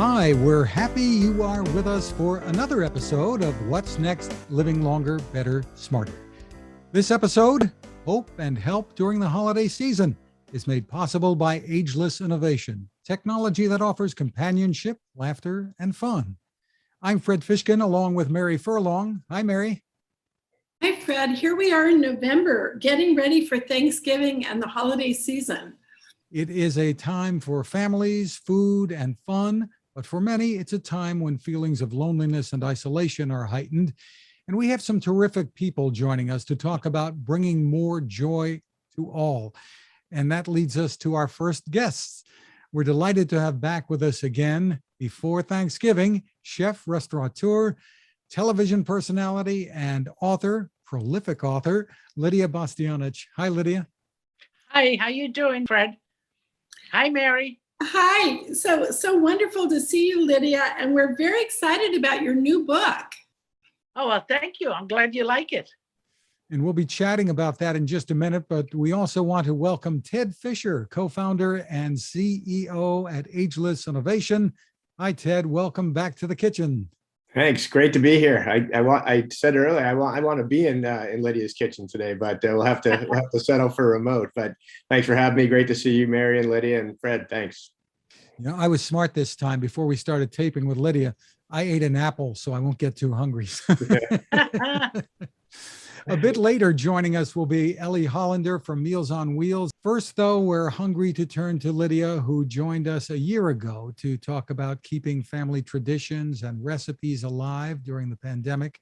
Hi, we're happy you are with us for another episode of What's Next, Living Longer, Better, Smarter. This episode, Hope and Help During the Holiday Season, is made possible by Ageless Innovation, technology that offers companionship, laughter, and fun. I'm Fred Fishkin, along with Mary Furlong. Hi, Mary. Hi, Fred. Here we are in November, getting ready for Thanksgiving and the holiday season. It is a time for families, food, and fun. But for many, it's a time when feelings of loneliness and isolation are heightened. And we have some terrific people joining us to talk about bringing more joy to all. And that leads us to our first guests. We're delighted to have back with us again before Thanksgiving, chef, restaurateur, television personality, and author, prolific author, Lidia Bastianich. Hi, Lydia. Hi, how you doing, Fred? Hi, Mary. Hi, so wonderful to see you, Lydia, and we're very excited about your new book. Oh, well, thank you. I'm glad you like it. And we'll be chatting about that in just a minute, but we also want to welcome Ted Fischer, co-founder and CEO at Ageless Innovation. Hi, Ted. Welcome back to the kitchen. Thanks. Great to be here. I said earlier I want to be in Lydia's kitchen today, but we'll have to settle for remote. But thanks for having me. Great to see you, Mary and Lydia and Fred. Thanks. You know, I was smart this time. Before we started taping with Lydia, I ate an apple, so I won't get too hungry. A bit later, joining us will be Ellie Hollander from Meals on Wheels. First, though, we're hungry to turn to Lydia, who joined us a year ago to talk about keeping family traditions and recipes alive during the pandemic.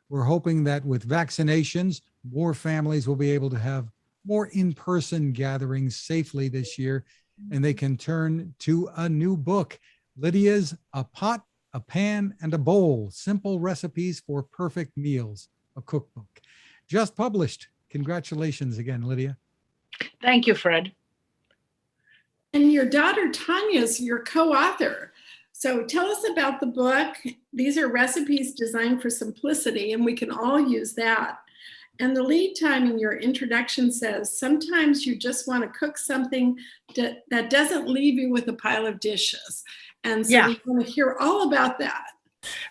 We're hoping that with vaccinations, more families will be able to have more in-person gatherings safely this year, and they can turn to a new book. Lydia's A Pot, a Pan, and a Bowl, Simple Recipes for Perfect Meals, a cookbook. Just published. Congratulations again, Lydia. Thank you, Fred. And your daughter, Tanya's your co-author. So tell us about the book. These are recipes designed for simplicity, and we can all use that. And the lead time in your introduction says, sometimes you just want to cook something that doesn't leave you with a pile of dishes. And so we want to hear all about that.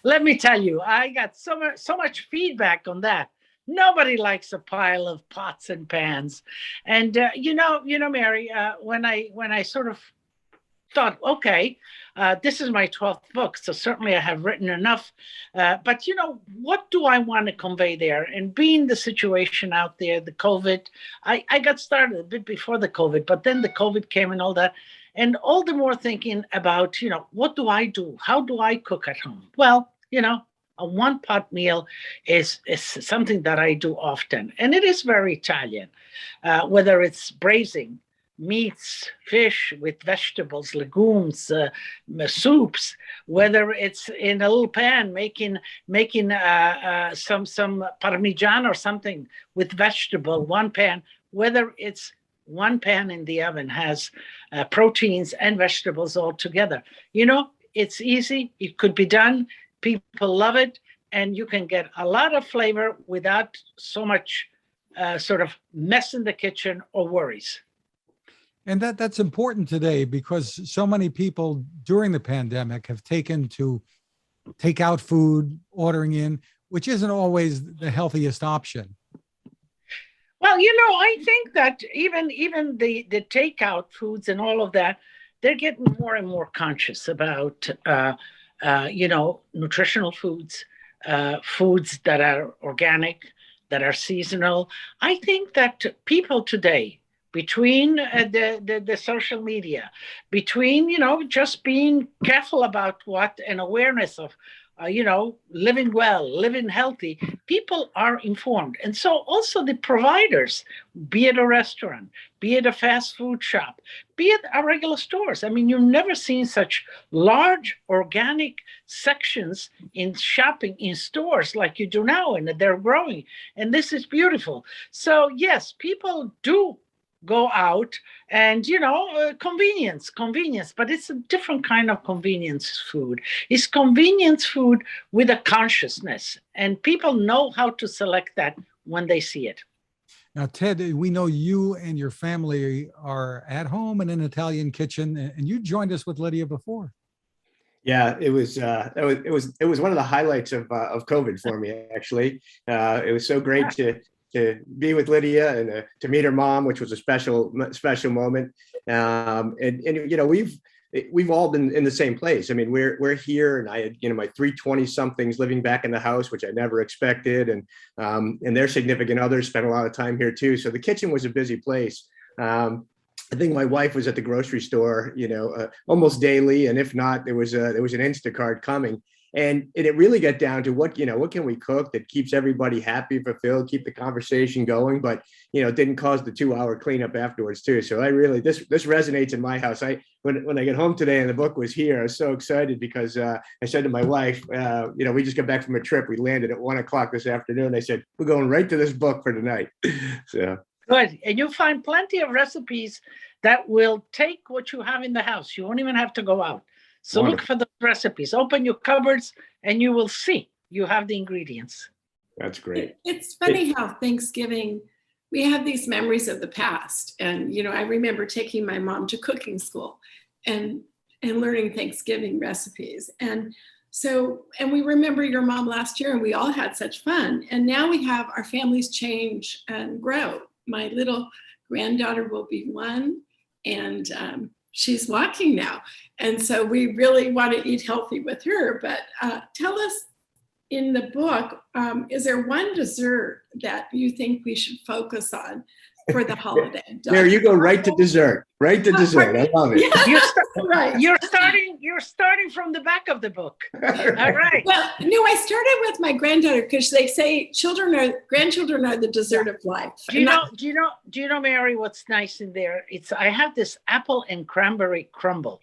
Let me tell you, I got so much feedback on that. Nobody likes a pile of pots and pans. And, you know, Mary, when I sort of thought, okay, this is my 12th book, so certainly I have written enough. But, you know, what do I want to convey there? And being the situation out there, the COVID, I got started a bit before the COVID, but then the COVID came and all that. And all the more thinking about, you know, what do I do? How do I cook at home? Well, you know, a one-pot meal is something that I do often, and it is very Italian, whether it's braising meats, fish with vegetables, legumes, soups, whether it's in a little pan making some parmigiano or something with vegetable, one pan, whether it's one pan in the oven has proteins and vegetables all together. You know, it's easy. It could be done. People love it, and you can get a lot of flavor without so much sort of mess in the kitchen or worries. And that's important today because so many people during the pandemic have taken to take out food, ordering in, which isn't always the healthiest option. Well, you know, I think that even the takeout foods and all of that, they're getting more and more conscious about you know, nutritional foods, foods that are organic, that are seasonal. I think that people today, between the social media, between, you know, just being careful about what and awareness of, you know, living well, living healthy, people are informed. And so also the providers, be it a restaurant, be it a fast food shop, be it our regular stores. I mean, you've never seen such large organic sections in shopping in stores like you do now, and they're growing. And this is beautiful. So yes, people do go out and, you know, convenience, but it's a different kind of convenience food. It's convenience food with a consciousness, and people know how to select that when they see it. Now, Ted, we know you and your family are at home in an Italian kitchen, and you joined us with Lydia before. Yeah, it was one of the highlights of COVID for me, actually. It was so great to be with Lydia and to meet her mom, which was a special moment. And you know, we've all been in the same place. I mean, we're here, and I had, you know, my 320 somethings living back in the house, which I never expected, and their significant others spent a lot of time here too. So the kitchen was a busy place. I think my wife was at the grocery store, you know, almost daily, and if not, there was an Instacart coming, and it really got down to what can we cook that keeps everybody happy, fulfilled, keep the conversation going, but you know, didn't cause the 2-hour cleanup afterwards too. So I really this resonates in my house. When I get home today and the book was here, I was so excited because I said to my wife, you know, we just got back from a trip. We landed at 1 o'clock this afternoon. I said, we're going right to this book for tonight. So. Good. And you'll find plenty of recipes that will take what you have in the house. You won't even have to go out. So Wonderful. Look for those recipes. Open your cupboards and you will see you have the ingredients. That's great. It's funny how Thanksgiving, we have these memories of the past. And, you know, I remember taking my mom to cooking school and learning Thanksgiving recipes. And we remember your mom last year, and we all had such fun. And now we have our families change and grow. My little granddaughter will be 1, and she's walking now. And so we really want to eat healthy with her. But tell us, in the book, is there one dessert that you think we should focus on for the holiday? There you go, right to dessert. Right to dessert. I love it. Yeah. You're starting from the back of the book. All right. Well, no, I started with my granddaughter because they say grandchildren are the dessert of life. Do you know, Mary, what's nice in there? I have this apple and cranberry crumble.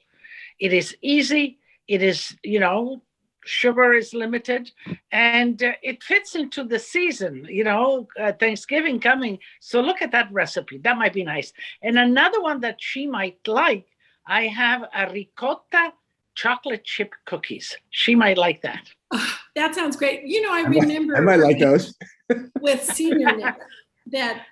It is easy. It is, you know, sugar is limited, and it fits into the season, you know, Thanksgiving coming. So look at that recipe. That might be nice. And another one that she might like, I have a ricotta chocolate chip cookies. She might like that. Oh, that sounds great. You know, I remember I might like those. with senior living that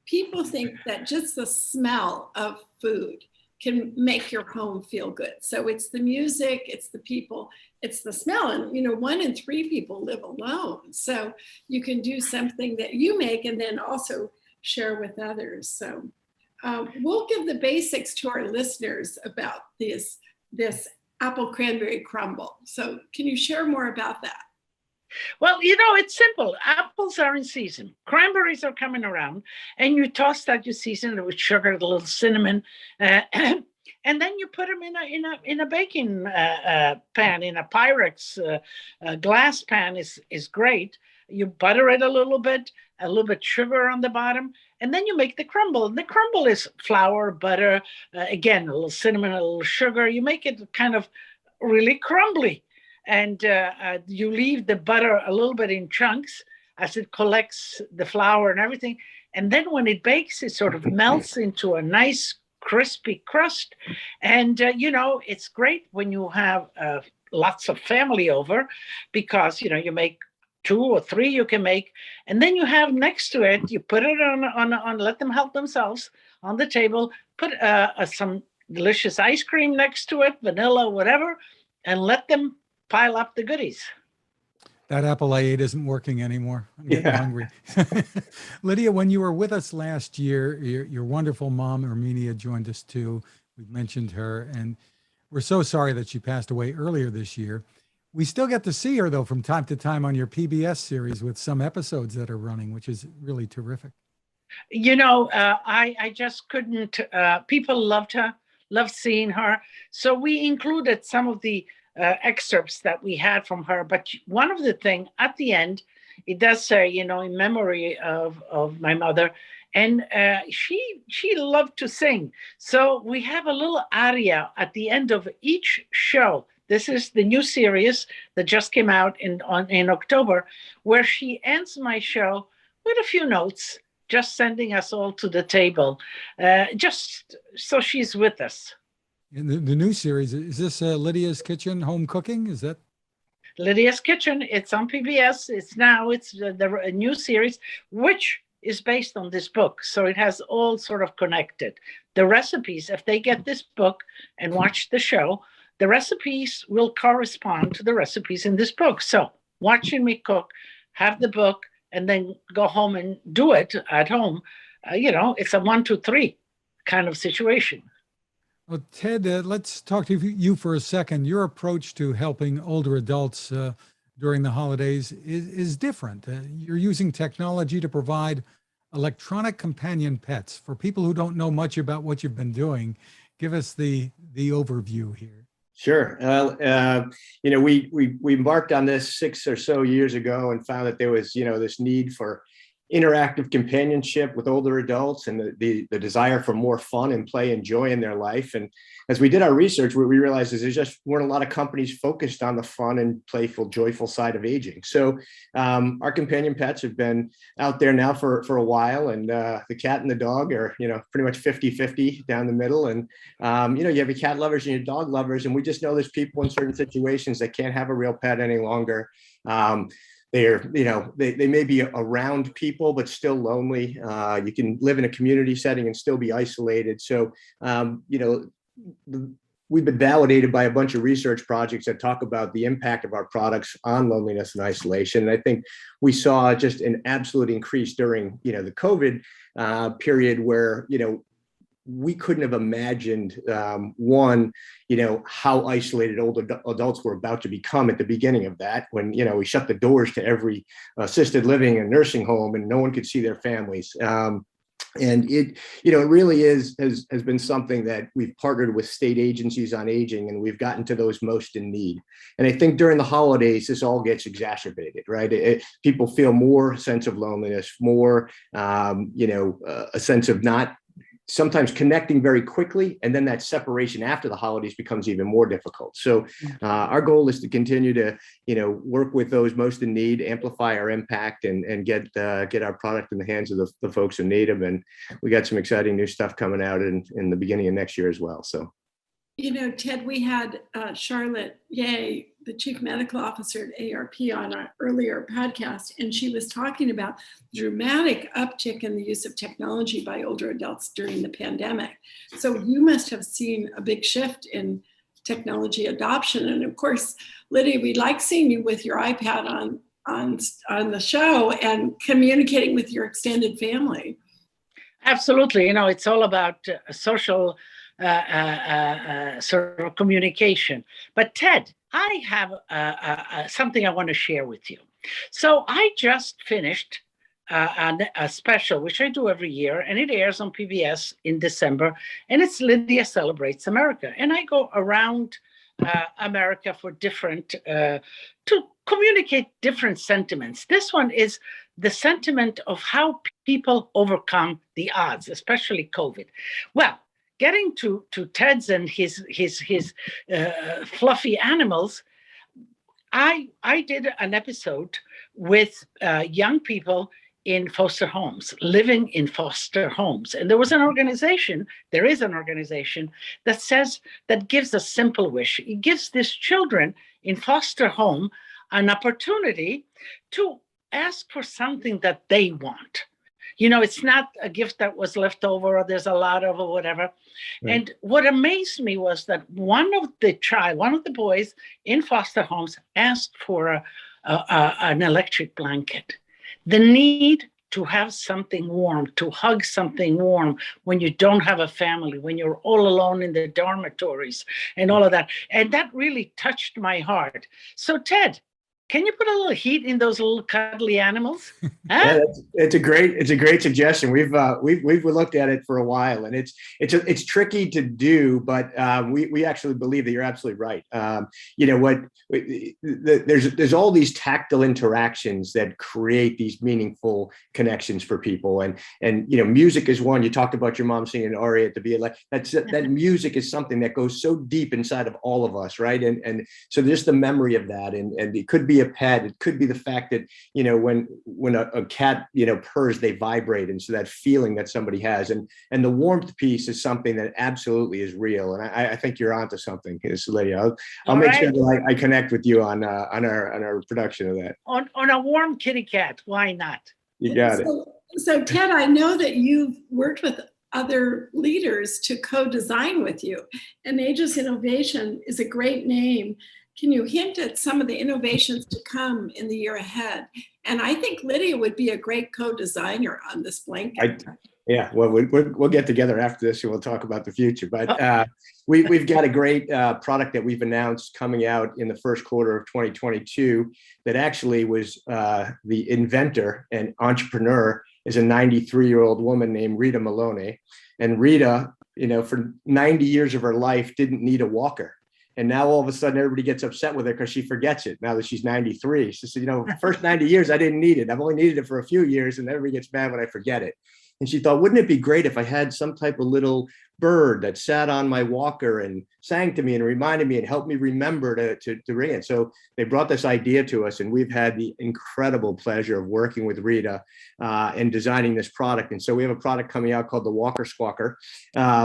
people think that just the smell of food can make your home feel good. So it's the music, it's the people, it's the smell. And, you know, 1 in 3 people live alone. So you can do something that you make and then also share with others. So we'll give the basics to our listeners about this apple cranberry crumble. So can you share more about that? Well, you know, it's simple. Apples are in season. Cranberries are coming around, and you toss that, you season it with sugar, a little cinnamon, and then you put them in a baking pan, in a Pyrex glass pan is great. You butter it a little bit sugar on the bottom, and then you make the crumble. And the crumble is flour, butter, again, a little cinnamon, a little sugar. You make it kind of really crumbly. And you leave the butter a little bit in chunks as it collects the flour and everything. And then when it bakes, it sort of melts into a nice crispy crust. And, you know, it's great when you have lots of family over because, you know, you make 2 or 3 you can make. And then you have next to it, you put it on let them help themselves on the table, put some delicious ice cream next to it, vanilla, whatever, and let them pile up the goodies. That apple I ate isn't working anymore. I'm getting hungry. Lydia, when you were with us last year, your wonderful mom, Erminia, joined us too. We mentioned her, and we're so sorry that she passed away earlier this year. We still get to see her, though, from time to time on your PBS series with some episodes that are running, which is really terrific. You know, I just couldn't. People loved her, loved seeing her. So we included some of the excerpts that we had from her. But one of the things at the end, it does say, you know, in memory of my mother. And she loved to sing. So we have a little aria at the end of each show. This is the new series that just came out in October, where she ends my show with a few notes, just sending us all to the table, just so she's with us. In the new series, is this Lydia's Kitchen Home Cooking? Is that? Lydia's Kitchen, it's on PBS. It's the new series, which is based on this book. So it has all sort of connected. The recipes, if they get this book and watch the show, the recipes will correspond to the recipes in this book. So watching me cook, have the book, and then go home and do it at home, it's a 1, 2, 3 kind of situation. Well, Ted, let's talk to you for a second. Your approach to helping older adults during the holidays is different. You're using technology to provide electronic companion pets. For people who don't know much about what you've been doing, give us the overview here. Sure. We embarked on this 6 or so years ago and found that there was, this need for interactive companionship with older adults and the desire for more fun and play and joy in their life. And as we did our research, what we realized is there just weren't a lot of companies focused on the fun and playful, joyful side of aging. So our companion pets have been out there now for a while, and the cat and the dog are, pretty much 50-50 down the middle. And, you have your cat lovers and your dog lovers, and we just know there's people in certain situations that can't have a real pet any longer. They may be around people, but still lonely. You can live in a community setting and still be isolated. So, we've been validated by a bunch of research projects that talk about the impact of our products on loneliness and isolation. And I think we saw just an absolute increase during, the COVID period where, we couldn't have imagined, how isolated older adults were about to become at the beginning of that, when, we shut the doors to every assisted living and nursing home and no one could see their families. And it really has been something that we've partnered with state agencies on aging, and we've gotten to those most in need. And I think during the holidays, this all gets exacerbated, right? People feel more sense of loneliness, more, a sense of not sometimes connecting very quickly, and then that separation after the holidays becomes even more difficult. So our goal is to continue to, work with those most in need, amplify our impact, and get our product in the hands of the folks who need them. And we got some exciting new stuff coming out in the beginning of next year as well. So. Ted, we had Charlotte Yeh, the chief medical officer at ARP, on our earlier podcast, and she was talking about the dramatic uptick in the use of technology by older adults during the pandemic. So you must have seen a big shift in technology adoption. And of course, Lydia, we like seeing you with your iPad on the show and communicating with your extended family. Absolutely. It's all about social sort of communication. But Ted, I have something I want to share with you. So I just finished a special, which I do every year, and it airs on PBS in December, and it's Lydia Celebrates America. And I go around America for different, to communicate different sentiments. This one is the sentiment of how people overcome the odds, especially COVID. Well, getting to Ted's and his fluffy animals, I did an episode with young people in foster homes, living in foster homes. And there is an organization that gives a simple wish. It gives these children in foster home an opportunity to ask for something that they want. It's not a gift that was left over or there's a lot of or whatever. Right. And what amazed me was that one of the boys in foster homes asked for an electric blanket. The need to have something warm, to hug something warm when you don't have a family, when you're all alone in the dormitories and all of that. And that really touched my heart. So Ted, can you put a little heat in those little cuddly animals? Huh? Yeah, it's a great suggestion. We've looked at it for a while, and it's tricky to do, but we actually believe that you're absolutely right. There's all these tactile interactions that create these meaningful connections for people, and music is one. You talked about your mom singing an aria at the Via. That music is something that goes so deep inside of all of us, right? And so there's the memory of that, and it could be a pet. It could be the fact that, when a cat, purrs, they vibrate. And so that feeling that somebody has, and the warmth piece is something that absolutely is real. And I think you're onto something, Lydia. I'll make sure that I connect with you on our production of that. On a warm kitty cat. Why not? You got it. So Ted, I know that you've worked with other leaders to co-design with you. And Ageless Innovation is a great name. Can you hint at some of the innovations to come in the year ahead? And I think Lydia would be a great co-designer on this blanket. Yeah, well, we'll get together after this and we'll talk about the future. But we've got a great product that we've announced coming out in the first quarter of 2022 that actually was the inventor and entrepreneur is a 93-year-old woman named Rita Maloney. And Rita, for 90 years of her life, didn't need a walker. And now all of a sudden everybody gets upset with her because she forgets it now that she's 93. She said, first 90 years, I didn't need it. I've only needed it for a few years and everybody gets mad when I forget it. And she thought, wouldn't it be great if I had some type of little bird that sat on my walker and sang to me and reminded me and helped me remember to ring it. So they brought this idea to us and we've had the incredible pleasure of working with Rita and designing this product. And so we have a product coming out called the Walker Squawker,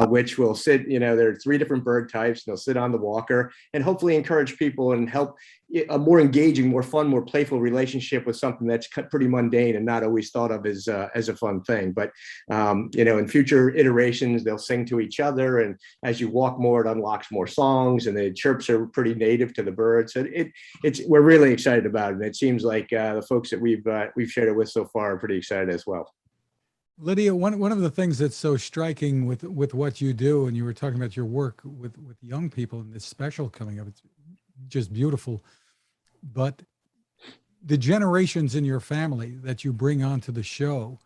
which will sit, there are 3 different bird types. And they'll sit on the walker and hopefully encourage people and help a more engaging, more fun, more playful relationship with something that's pretty mundane and not always thought of as a fun thing. But, in future iterations, they'll sing to each other. And as you walk more, it unlocks more songs and the chirps are pretty native to the birds. So we're really excited about it. And it seems like the folks that we've shared it with so far are pretty excited as well. Lydia, one of the things that's so striking with what you do, and you were talking about your work with young people and this special coming up, it's just beautiful. But the generations in your family that you bring onto the show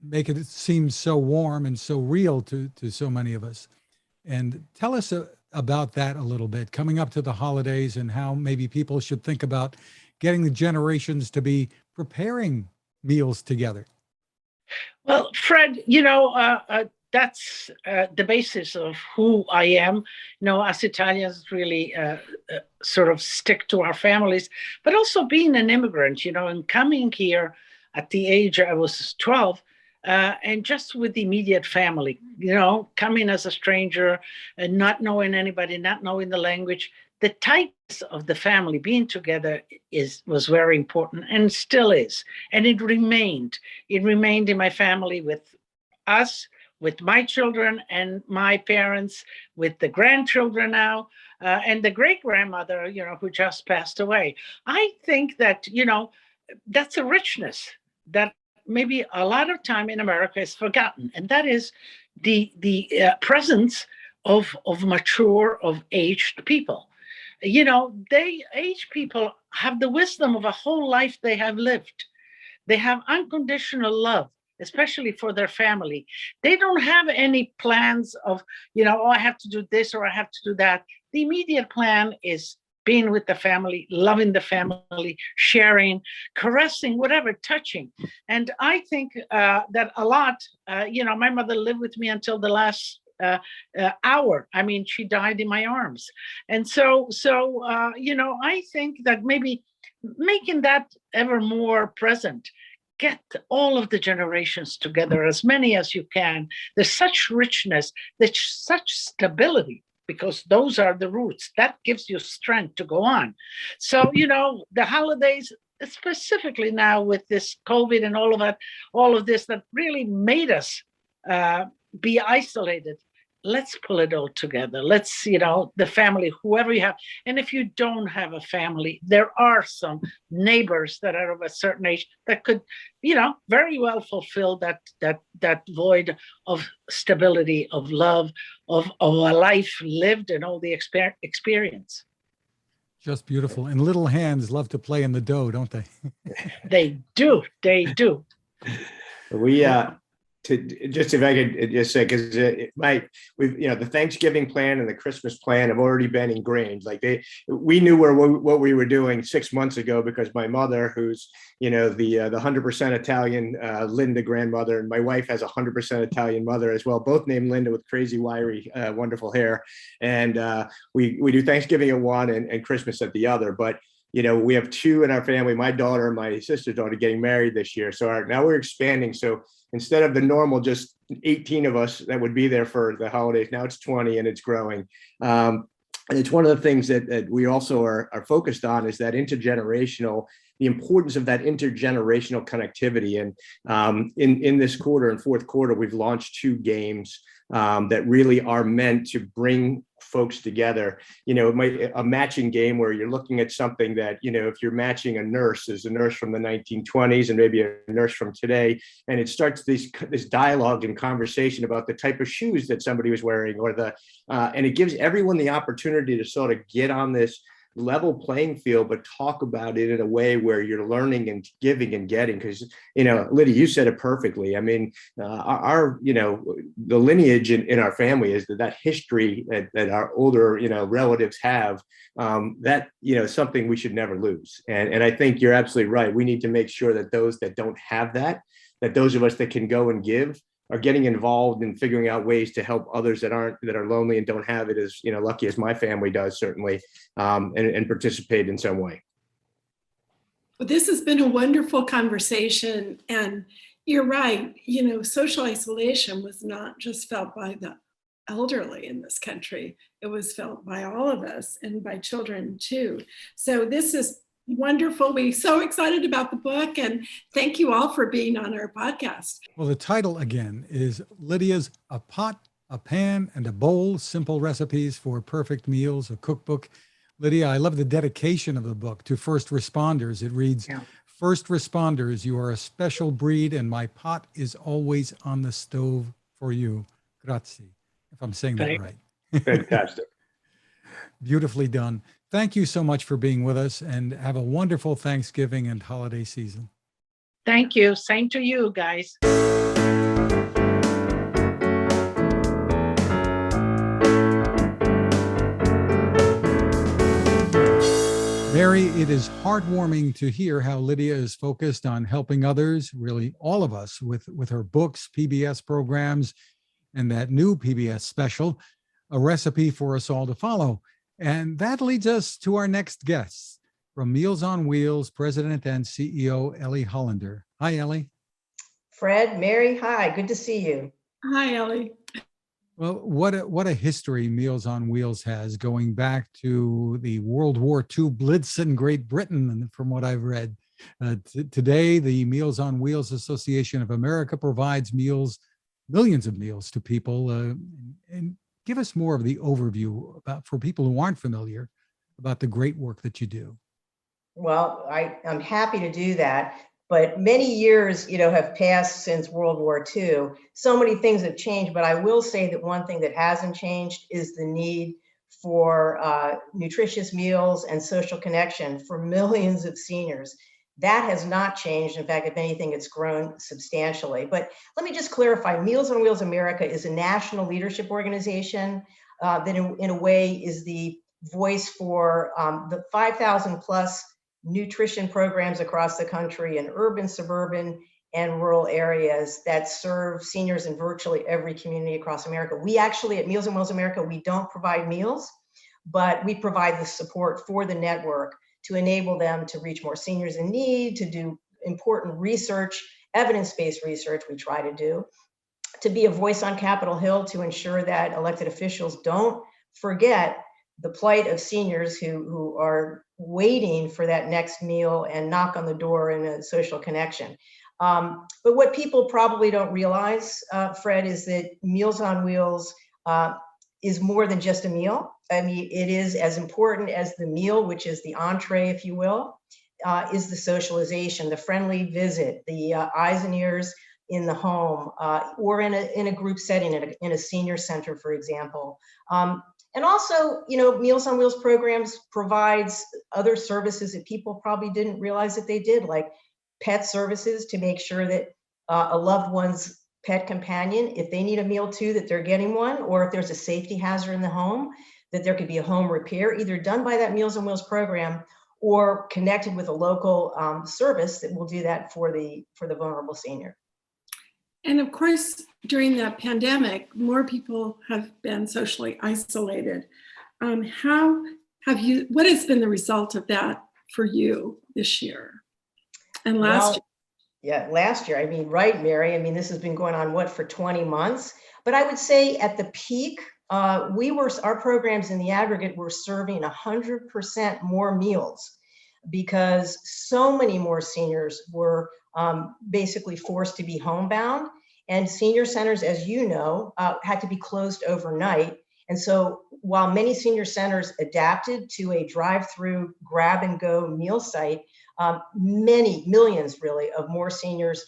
make it seem so warm and so real to so many of us. And tell us about that a little bit, coming up to the holidays and how maybe people should think about getting the generations to be preparing meals together. Well, Fred, that's the basis of who I am. Us Italians really sort of stick to our families, but also being an immigrant, and coming here at the age I was 12, and just with the immediate family, coming as a stranger and not knowing anybody, not knowing the language, the tightness of the family being together was very important and still is. And it remained in my family with us, with my children and my parents, with the grandchildren now, and the great-grandmother, who just passed away. I think that, that's a richness that maybe a lot of time in America is forgotten. And that is the presence of mature, of aged people. Aged people have the wisdom of a whole life they have lived. They have unconditional love, especially for their family. They don't have any plans of, I have to do this or I have to do that. The immediate plan is being with the family, loving the family, sharing, caressing, whatever, touching. And I think that a lot, my mother lived with me until the last hour. I mean, she died in my arms. And so I think that maybe making that ever more present, get all of the generations together, as many as you can. There's such richness, there's such stability, because those are the roots. That gives you strength to go on. So, the holidays, specifically now with this COVID and all of this that really made us be isolated. Let's pull it all together. Let's, the family, whoever you have. And if you don't have a family, there are some neighbors that are of a certain age that could, very well fulfill that void of stability, of love, of a life lived and all the experience. Just beautiful. And little hands love to play in the dough, don't they? They do. We just if I could just say, because the Thanksgiving plan and the Christmas plan have already been ingrained. Like we knew what we were doing 6 months ago, because my mother, who's the 100% Italian Linda grandmother, and my wife has 100% Italian mother as well, both named Linda with crazy wiry wonderful hair, and we do Thanksgiving at one and Christmas at the other. But we have 2 in our family. My daughter and my sister's daughter getting married this year, so now we're expanding. So instead of the normal just 18 of us that would be there for the holidays, now it's 20 and it's growing. And it's one of the things that we also are focused on is that the importance of that intergenerational connectivity. And in this quarter and fourth quarter, we've launched 2 games that really are meant to bring folks together. A matching game where you're looking at something that, if you're matching a nurse is a nurse from the 1920s and maybe a nurse from today, and it starts this dialogue and conversation about the type of shoes that somebody was wearing, and it gives everyone the opportunity to sort of get on this level playing field, but talk about it in a way where you're learning and giving and getting. Because, Lydia, you said it perfectly. I mean, the lineage in our family is that history that our older, relatives have, that, something we should never lose. And I think you're absolutely right. We need to make sure that those that don't have that those of us that can go and give are getting involved in figuring out ways to help others that are lonely and don't have it as, lucky as my family does, certainly, and participate in some way. Well, this has been a wonderful conversation, and you're right. Social isolation was not just felt by the elderly in this country. It was felt by all of us and by children too. So this is wonderful. We're so excited about the book, and thank you all for being on our podcast. Well, the title again is Lydia's A Pot, a Pan, and a Bowl, Simple Recipes for Perfect Meals, a cookbook. Lydia, I love the dedication of the book to first responders. It reads, First responders, you are a special breed, and my pot is always on the stove for you. Grazie, if I'm saying that right. Fantastic. Beautifully done. Thank you so much for being with us, and have a wonderful Thanksgiving and holiday season. Thank you. Same to you, guys. Mary, it is heartwarming to hear how Lydia is focused on helping others, really all of us, with her books, PBS programs, and that new PBS special, A Recipe for Us All to Follow. And that leads us to our next guest, from Meals on Wheels, President and CEO Ellie Hollander. Hi, Ellie. Fred, Mary, hi, good to see you. Hi, Ellie. Well, what a history Meals on Wheels has, going back to the World War II Blitz in Great Britain, from what I've read. Today, the Meals on Wheels Association of America provides millions of meals to people. And give us more of the overview for people who aren't familiar about the great work that you do. Well, I'm happy to do that. But many years, have passed since World War II. So many things have changed, but I will say that one thing that hasn't changed is the need for nutritious meals and social connection for millions of seniors. That has not changed. In fact, if anything, it's grown substantially. But let me just clarify, Meals on Wheels America is a national leadership organization that in a way is the voice for the 5,000 plus nutrition programs across the country in urban, suburban, and rural areas that serve seniors in virtually every community across America. We actually, at Meals on Wheels America, we don't provide meals, but we provide the support for the network to enable them to reach more seniors in need, to do important research, evidence-based research we try to do, to be a voice on Capitol Hill to ensure that elected officials don't forget the plight of seniors who are waiting for that next meal and knock on the door in a social connection. But what people probably don't realize, Fred, is that Meals on Wheels is more than just a meal. I mean, it is as important as the meal, which is the entree, if you will, is the socialization, the friendly visit, the eyes and ears in the home, or in a group setting, in a senior center, for example. And also, Meals on Wheels programs provides other services that people probably didn't realize that they did, like pet services to make sure that a loved one's pet companion, if they need a meal too, that they're getting one, or if there's a safety hazard in the home, that there could be a home repair, either done by that Meals on Wheels program or connected with a local service that will do that for the vulnerable senior. And of course, during the pandemic, more people have been socially isolated. What has been the result of that for you this year and last year? Yeah, last year. I mean, right, Mary? I mean, this has been going on, for 20 months? But I would say at the peak our programs in the aggregate were serving 100% more meals because so many more seniors were basically forced to be homebound. And senior centers, as you know, had to be closed overnight. And so while many senior centers adapted to a drive-through grab and go meal site, millions really of more seniors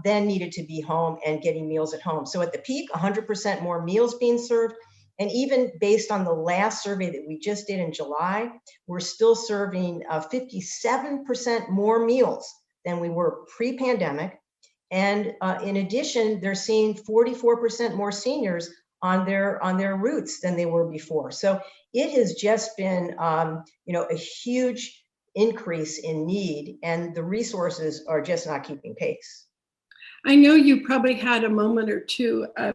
then needed to be home and getting meals at home. So at the peak, 100% more meals being served. And even based on the last survey that we just did in July, we're still serving 57% more meals than we were pre-pandemic. And in addition, they're seeing 44% more seniors on their routes than they were before. So it has just been a huge increase in need, and the resources are just not keeping pace. I know you probably had a moment or two of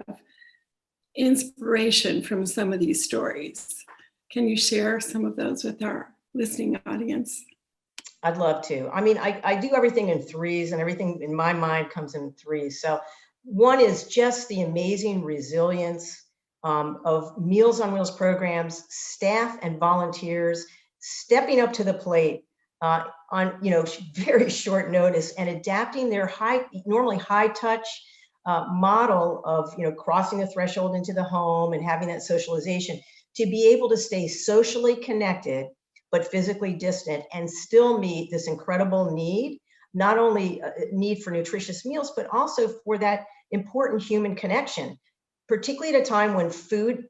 inspiration from some of these stories. Can you share some of those with our listening audience? I'd love to. I mean, I do everything in threes, and everything in my mind comes in threes. So one is just the amazing resilience of Meals on Wheels programs, staff and volunteers stepping up to the plate on very short notice and adapting their normally high touch model of crossing the threshold into the home and having that socialization to be able to stay socially connected but physically distant and still meet this incredible need, not only need for nutritious meals, but also for that important human connection, particularly at a time when food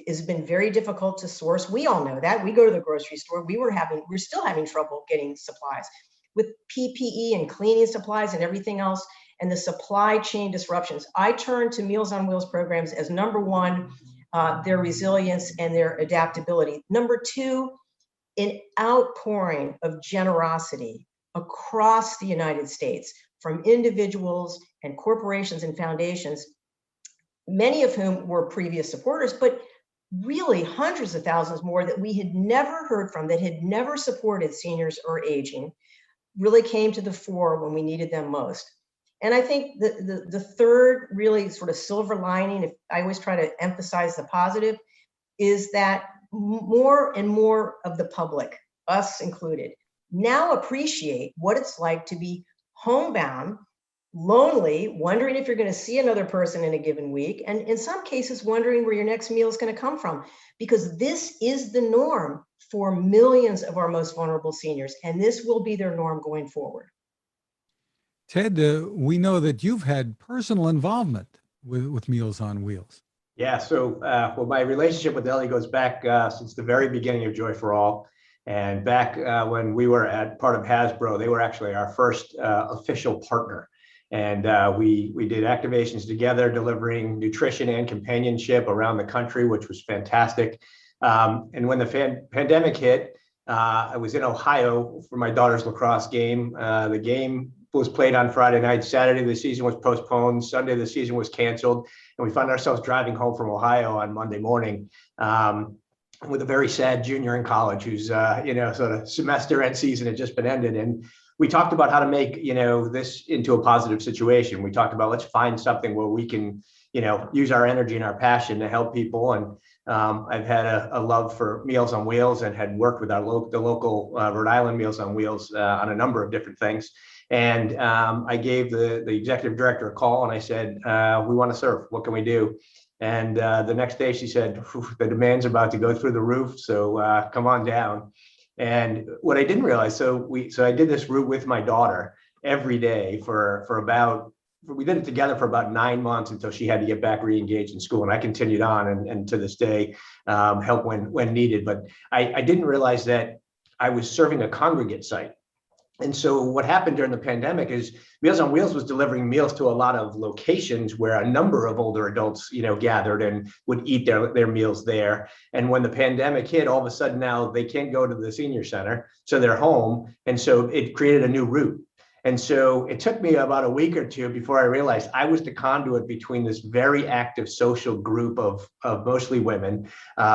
has been very difficult to source. We all know that. We go to the grocery store, we're still having trouble getting supplies with PPE and cleaning supplies and everything else, and the supply chain disruptions. I turn to Meals on Wheels programs as number one, their resilience and their adaptability. Number two, an outpouring of generosity across the United States from individuals and corporations and foundations, many of whom were previous supporters, but really hundreds of thousands more that we had never heard from, that had never supported seniors or aging, really came to the fore when we needed them most. And I think the third really sort of silver lining, if I always try to emphasize the positive, is that more and more of the public, us included, now appreciate what it's like to be homebound, lonely, wondering if you're going to see another person in a given week, and in some cases wondering where your next meal is going to come from, because this is the norm for millions of our most vulnerable seniors, and this will be their norm going forward. Ted, we know that you've had personal involvement with Meals on Wheels. Yeah, so well, my relationship with Ellie goes back since the very beginning of Joy for All. And back when we were part of Hasbro, they were actually our first official partner. And we did activations together, delivering nutrition and companionship around the country, which was fantastic. And when the pandemic hit, I was in Ohio for my daughter's lacrosse game. The game was played on Friday night. Saturday, the season was postponed. Sunday, the season was canceled. And we found ourselves driving home from Ohio on Monday morning with a very sad junior in college who's, sort of semester and season had just been ended. And we talked about how to make, this into a positive situation. We talked about, let's find something where we can, use our energy and our passion to help people. And I've had a love for Meals on Wheels and had worked with the local Rhode Island Meals on Wheels on a number of different things. And I gave the executive director a call and I said, we want to serve. What can we do? And the next day she said, the demand's about to go through the roof. So come on down. And what I didn't realize, so I did this route with my daughter every day we did it together for about 9 months until she had to get back re-engaged in school. And I continued on and to this day, help when needed. But I didn't realize that I was serving a congregate site. And so what happened during the pandemic is Meals on Wheels was delivering meals to a lot of locations where a number of older adults, gathered and would eat their meals there. And when the pandemic hit, all of a sudden now they can't go to the senior center, so they're home. And so it created a new route. And so it took me about a week or two before I realized I was the conduit between this very active social group of mostly women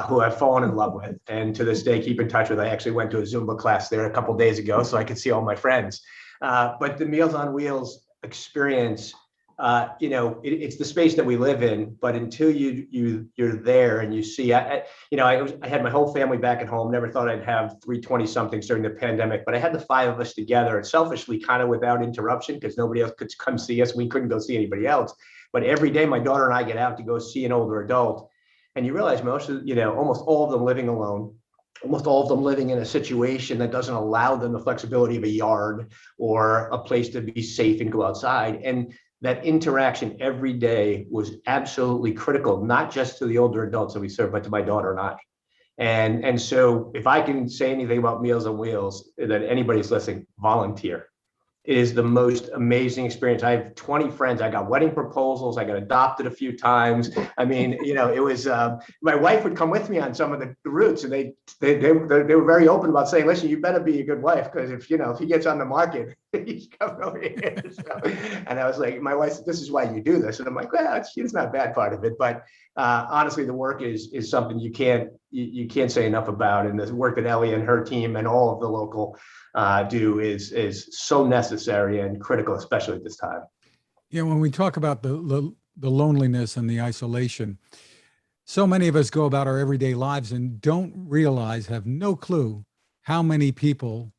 who I've fallen in love with. And to this day, keep in touch with. I actually went to a Zumba class there a couple of days ago so I could see all my friends. But the Meals on Wheels experience it's the space that we live in, but until you're there and you see, I had my whole family back at home, never thought I'd have 320 somethings during the pandemic, but I had the 5 of us together, and selfishly kind of without interruption, because nobody else could come see us. We couldn't go see anybody else. But every day my daughter and I get out to go see an older adult, and you realize almost all of them living alone, almost all of them living in a situation that doesn't allow them the flexibility of a yard or a place to be safe and go outside. And that interaction every day was absolutely critical, not just to the older adults that we serve, but to my daughter and I. And so if I can say anything about Meals on Wheels that anybody's listening, volunteer. It is the most amazing experience. I have 20 friends. I got wedding proposals. I got adopted a few times. I mean, it was, my wife would come with me on some of the routes, and they were very open about saying, listen, you better be a good wife, because if he gets on the market, he's coming over here. So, and I was like, my wife said, this is why you do this. And I'm like, well, it's not a bad part of it. But honestly, the work is something you can't say enough about. And the work that Ellie and her team and all of the local do is so necessary and critical, especially at this time. Yeah, when we talk about the loneliness and the isolation, so many of us go about our everyday lives and don't realize, have no clue how many people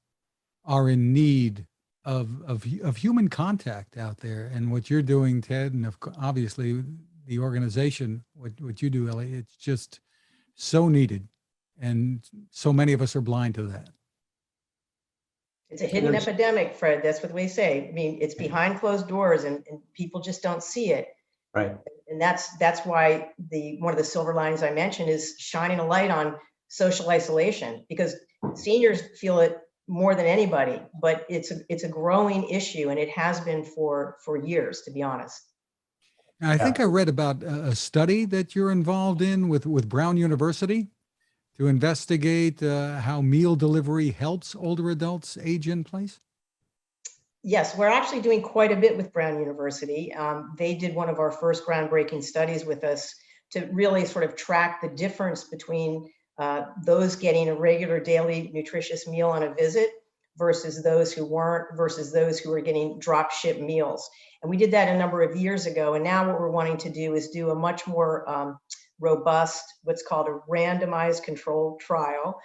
are in need of human contact out there. And what you're doing, Ted, and obviously the organization, what you do, Ellie, it's just so needed. And so many of us are blind to that. It's a hidden epidemic, Fred. That's what we say. I mean, it's behind closed doors, and people just don't see it. Right. And that's why one of the silver linings I mentioned is shining a light on social isolation, because seniors feel it more than anybody, but it's a growing issue, and it has been for years, to be honest. Now, I think I read about a study that you're involved in with Brown University to investigate how meal delivery helps older adults age in place? Yes, we're actually doing quite a bit with Brown University. They did one of our first groundbreaking studies with us to really sort of track the difference between those getting a regular daily nutritious meal on a visit versus those who weren't, versus those who were getting drop ship meals. And we did that a number of years ago. And now what we're wanting to do is do a much more robust, what's called a randomized controlled trial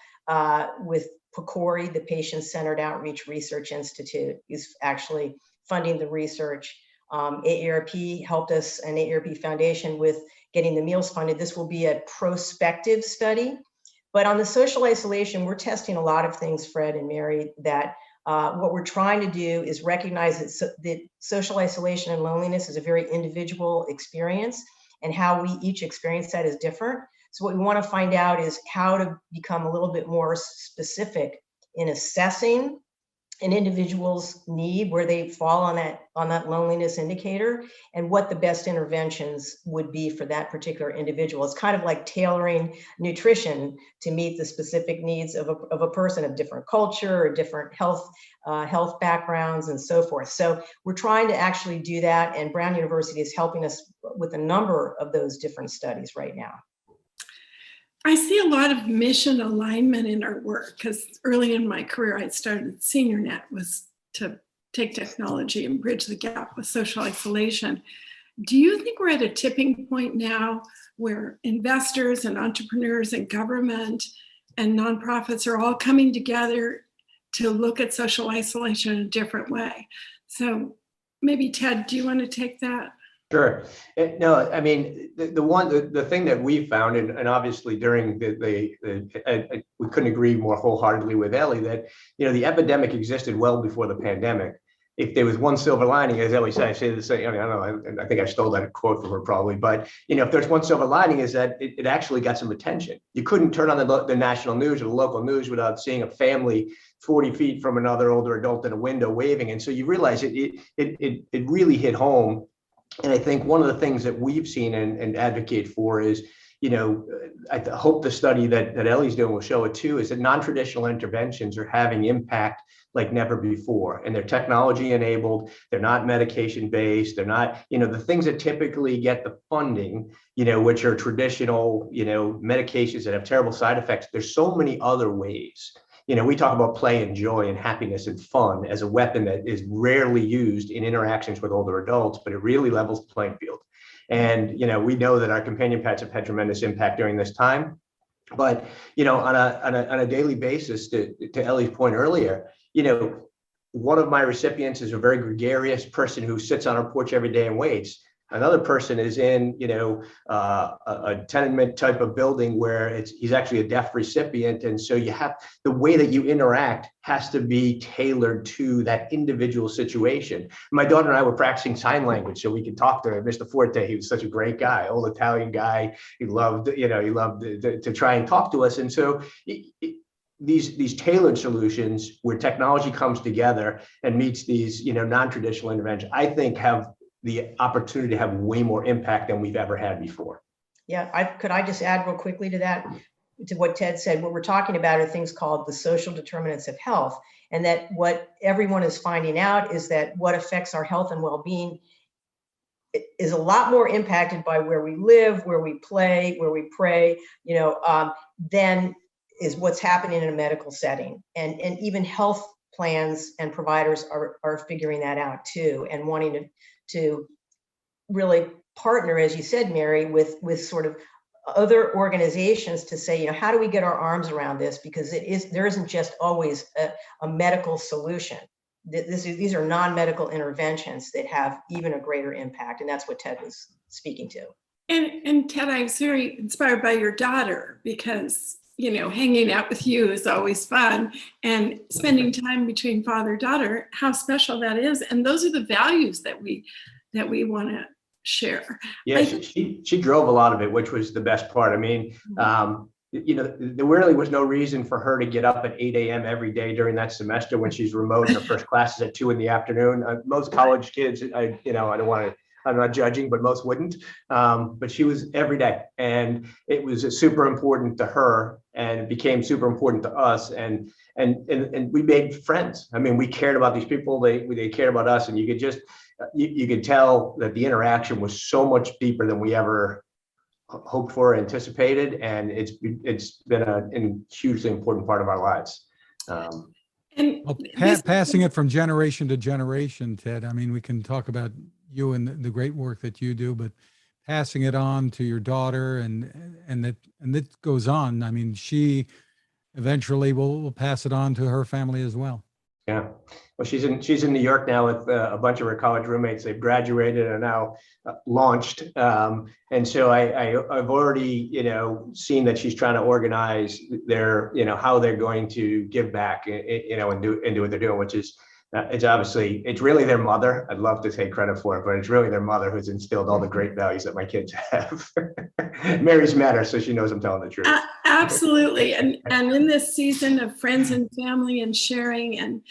with PCORI, the Patient-Centered Outreach Research Institute, is actually funding the research. AARP helped us, and AARP Foundation, with getting the meals funded. This will be a prospective study. But on the social isolation, we're testing a lot of things, Fred and Mary, that what we're trying to do is recognize that social isolation and loneliness is a very individual experience, and how we each experience that is different. So what we want to find out is how to become a little bit more specific in assessing an individual's need, where they fall on that loneliness indicator, and what the best interventions would be for that particular individual. It's kind of like tailoring nutrition to meet the specific needs of a person of different culture or different health backgrounds and so forth. So we're trying to actually do that, and Brown University is helping us with a number of those different studies right now. I see a lot of mission alignment in our work, because early in my career, I started SeniorNet was to take technology and bridge the gap with social isolation. Do you think we're at a tipping point now where investors and entrepreneurs and government and nonprofits are all coming together to look at social isolation in a different way? So maybe Ted, do you want to take that? Sure. No, I mean, the thing that we found, and obviously during we couldn't agree more wholeheartedly with Ellie, that, the epidemic existed well before the pandemic. If there was one silver lining, as Ellie said, I say the same, I don't know, I think I stole that quote from her probably, but, if there's one silver lining, is that it actually got some attention. You couldn't turn on the national news or the local news without seeing a family 40 feet from another older adult in a window waving. And so you realize it really hit home. And I think one of the things that we've seen and advocate for is, I hope the study that Ellie's doing will show it too, is that non-traditional interventions are having impact like never before. And they're technology enabled, they're not medication based, they're not, the things that typically get the funding, which are traditional, medications that have terrible side effects. There's so many other ways we talk about play and joy and happiness and fun as a weapon that is rarely used in interactions with older adults, but it really levels the playing field. And, we know that our companion pets have had tremendous impact during this time. But, on a daily basis, to Ellie's point earlier, one of my recipients is a very gregarious person who sits on our porch every day and waits. Another person is in, a tenement type of building where he's actually a deaf recipient. And so the way that you interact has to be tailored to that individual situation. My daughter and I were practicing sign language so we could talk to Mr. Forte. He was such a great guy, old Italian guy. He loved to try and talk to us. And so these tailored solutions where technology comes together and meets these, non-traditional interventions, I think have the opportunity to have way more impact than we've ever had before. Yeah, could I just add real quickly to that, to what Ted said? What we're talking about are things called the social determinants of health, and that what everyone is finding out is that what affects our health and well-being is a lot more impacted by where we live, where we play, where we pray, than is what's happening in a medical setting. And even health plans and providers are figuring that out too, and wanting to really partner, as you said, Mary, with sort of other organizations to say, how do we get our arms around this? Because there isn't just always a medical solution. These are non-medical interventions that have even a greater impact, and that's what Ted was speaking to. And Ted, I was very inspired by your daughter because hanging out with you is always fun, and spending time between father-daughter, how special that is. And those are the values that we want to share. Yeah, she drove a lot of it, which was the best part. I mean, there really was no reason for her to get up at 8 a.m. every day during that semester when she's remote and her first class is at 2 p.m. Most college kids, I'm not judging, but most wouldn't. But she was every day, and it was super important to her, and it became super important to us, and we made friends. I mean, we cared about these people; they cared about us, and you could tell that the interaction was so much deeper than we ever hoped for, anticipated, and it's been a hugely important part of our lives. Passing it from generation to generation, Ted. I mean, we can talk about you and the great work that you do, but passing it on to your daughter and that goes on. I mean, she eventually will pass it on to her family as well. Yeah, well, she's in New York now with a bunch of her college roommates. They've graduated and are now launched, and so I've already seen that she's trying to organize their how they're going to give back, and do what they're doing, which is it's really their mother. I'd love to take credit for it, but it's really their mother who's instilled all the great values that my kids have. Mary's met her, so she knows I'm telling the truth. Absolutely. And in this season of friends and family and sharing and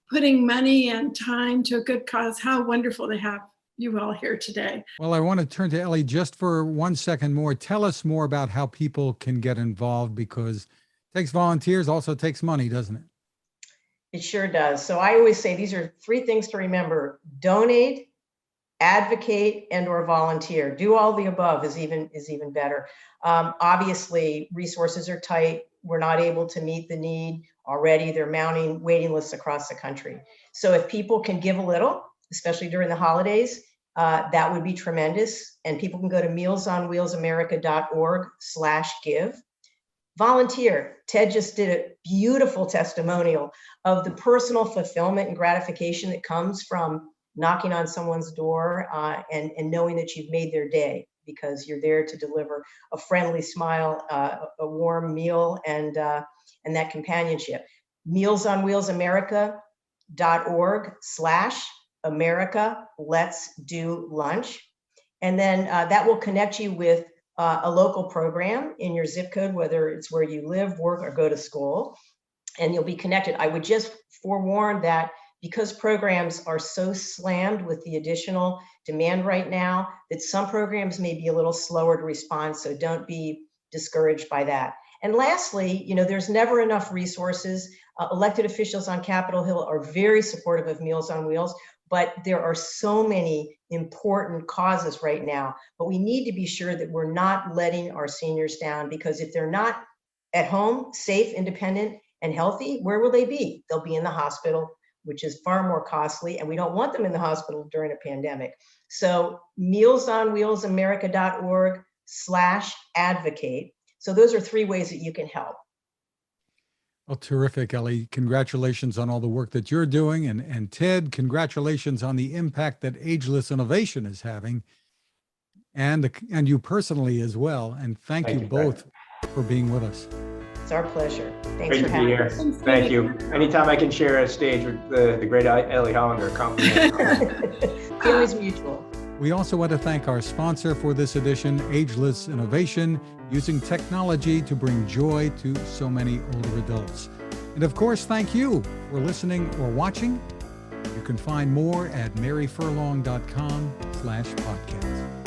putting money and time to a good cause, how wonderful to have you all here today. Well, I want to turn to Ellie just for 1 second more. Tell us more about how people can get involved, because it takes volunteers, also takes money, doesn't it? It sure does. So I always say these are 3 things to remember: donate, advocate, and/or volunteer. Do all the above is even better. Obviously, resources are tight. We're not able to meet the need already. They're mounting waiting lists across the country. So if people can give a little, especially during the holidays, that would be tremendous. And people can go to mealsonwheelsamerica.org/give. Volunteer. Ted just did a beautiful testimonial of the personal fulfillment and gratification that comes from knocking on someone's door and knowing that you've made their day, because you're there to deliver a friendly smile, a warm meal, and that companionship. mealsonwheelsamerica.org/America Let's Do Lunch. And then that will connect you with a local program in your zip code, whether it's where you live, work, or go to school, and you'll be connected. I would just forewarn that because programs are so slammed with the additional demand right now, that some programs may be a little slower to respond, so don't be discouraged by that. And lastly, there's never enough resources. Elected officials on Capitol Hill are very supportive of Meals on Wheels, but there are so many important causes right now. But we need to be sure that we're not letting our seniors down, because if they're not at home, safe, independent, and healthy, where will they be? They'll be in the hospital, which is far more costly, and we don't want them in the hospital during a pandemic. So mealsonwheelsamerica.org/advocate. So those are 3 ways that you can help. Well, terrific, Ellie. Congratulations on all the work that you're doing. And Ted, congratulations on the impact that Ageless Innovation is having, and you personally as well. And thank you both for being with us. It's our pleasure. Thanks Great for to be having here. us. Thank you. Anytime I can share a stage with the great Ellie Hollander, compliment. Feelings mutual. We also want to thank our sponsor for this edition, Ageless Innovation, using technology to bring joy to so many older adults. And of course, thank you for listening or watching. You can find more at maryfurlong.com/podcast.